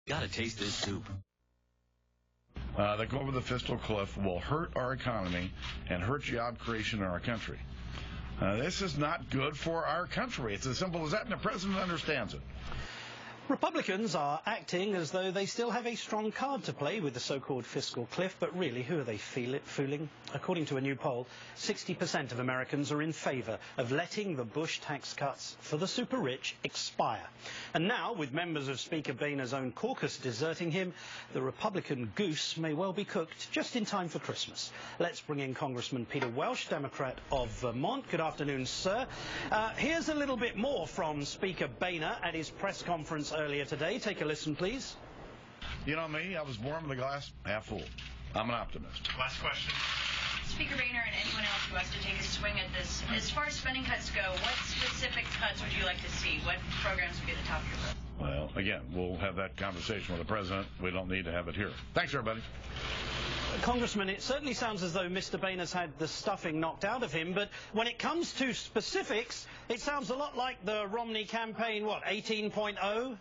Gotta taste this soup. That go over the fiscal cliff will hurt our economy and hurt job creation in our country. This is not good for our country. It's as simple as that, and the president understands it. Republicans are acting as though they still have a strong card to play with the so-called fiscal cliff, but really, who are they fooling? According to a new poll, 60% of Americans are in favour of letting the Bush tax cuts for the super-rich expire. And now, with members of Speaker Boehner's own caucus deserting him, the Republican goose may well be cooked just in time for Christmas. Let's bring in Congressman Peter Welch, Democrat of Vermont. Good afternoon, sir. Here's a little bit more from Speaker Boehner at his press conference earlier today. Take a listen, please. You know me, I was born with a glass half full. I'm an optimist. Last question. Speaker Boehner and anyone else who wants to take a swing at this, as far as spending cuts go, what specific cuts would you like to see? What programs would be at the top of your list? Well, again, we'll have that conversation with the president. We don't need to have it here. Thanks, everybody. Congressman, it certainly sounds as though Mr. Boehner's had the stuffing knocked out of him, but when it comes to specifics, it sounds a lot like the Romney campaign, 18.0?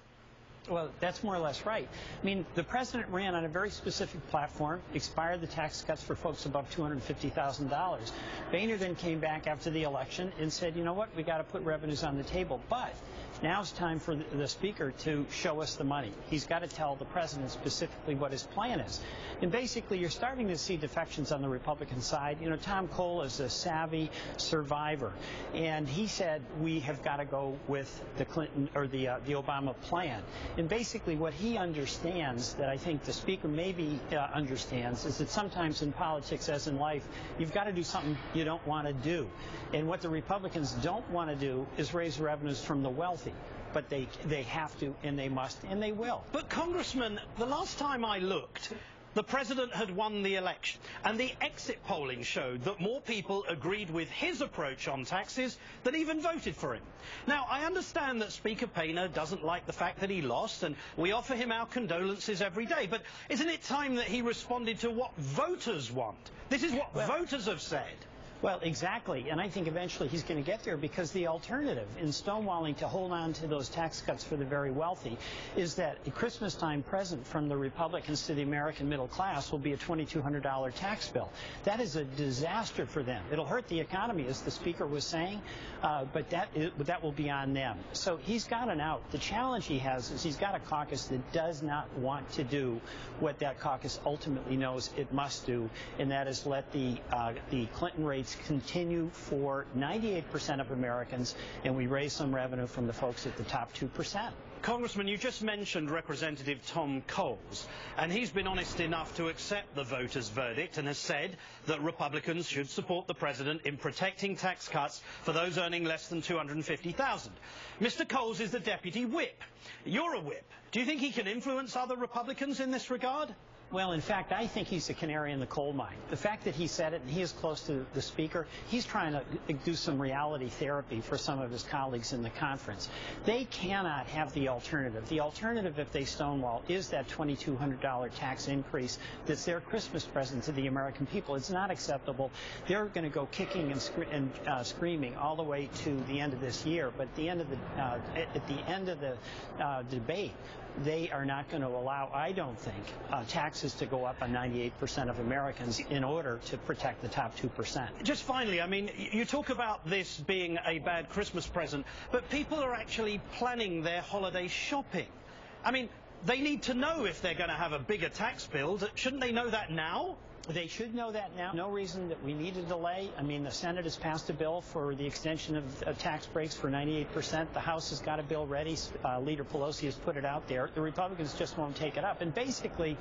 Well, that's more or less right. I mean, the president ran on a very specific platform, expired the tax cuts for folks above $250,000. Boehner then came back after the election and said, you know what, we got to put revenues on the table. But now it's time for the speaker to show us the money. He's got to tell the president specifically what his plan is. And basically, you're starting to see defections on the Republican side. You know, Tom Cole is a savvy survivor, and he said we have got to go with the Clinton or the Obama plan. And basically, what he understands, that I think the speaker maybe understands, is that sometimes in politics, as in life, you've got to do something you don't want to do. And what the Republicans don't want to do is raise revenues from the wealthy. But they have to, and they must, and they will. But, Congressman, the last time I looked, the president had won the election, and the exit polling showed that more people agreed with his approach on taxes than even voted for him. Now, I understand that Speaker Boehner doesn't like the fact that he lost, and we offer him our condolences every day, but isn't it time that he responded to what voters want? This is what voters have said. Well, exactly, and I think eventually he's going to get there, because the alternative in stonewalling to hold on to those tax cuts for the very wealthy is that a Christmas-time present from the Republicans to the American middle class will be a $2,200 tax bill. That is a disaster for them. It'll hurt the economy, as the speaker was saying, but that will be on them. So he's got an out. The challenge he has is he's got a caucus that does not want to do what that caucus ultimately knows it must do, and that is let the Clinton rates continue for 98% of Americans, and we raise some revenue from the folks at the top 2%. Congressman, you just mentioned Representative Tom Coles, and he's been honest enough to accept the voters' verdict and has said that Republicans should support the president in protecting tax cuts for those earning less than $250,000. Mr. Coles is the deputy whip. You're a whip. Do you think he can influence other Republicans in this regard? Well, in fact, I think he's a canary in the coal mine. The fact that he said it, and he is close to the speaker, he's trying to do some reality therapy for some of his colleagues in the conference. They cannot have the alternative. The alternative, if they stonewall, is that $2,200 tax increase that's their Christmas present to the American people. It's not acceptable. They're going to go kicking and screaming all the way to the end of this year. But at the end of the debate, they are not going to allow, I don't think, taxes to go up on 98% of Americans in order to protect the top 2%. Just finally, I mean, you talk about this being a bad Christmas present, but people are actually planning their holiday shopping. I mean, they need to know if they're going to have a bigger tax bill. Shouldn't they know that now? They should know that now. No reason that we need a delay. I mean, the Senate has passed a bill for the extension of tax breaks for 98%. The House has got a bill ready. Leader Pelosi has put it out there. The Republicans just won't take it up. And basically,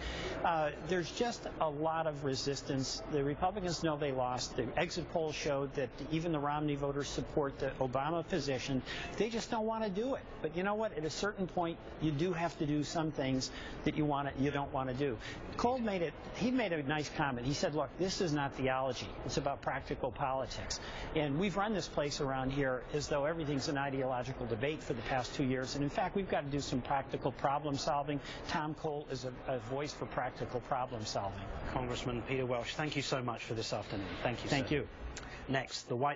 there's just a lot of resistance. The Republicans know they lost. The exit polls showed that even the Romney voters support the Obama position. They just don't want to do it. But you know what? At a certain point, you do have to do some things that you don't want to do. Cole made a nice comment. He said, look, this is not theology. It's about practical politics. And we've run this place around here as though everything's an ideological debate for the past 2 years. And in fact, we've got to do some practical problem solving. Tom Cole is a voice for practical problem solving. Congressman Peter Welch, thank you so much for this afternoon. Thank you, sir. Thank you. Next, the White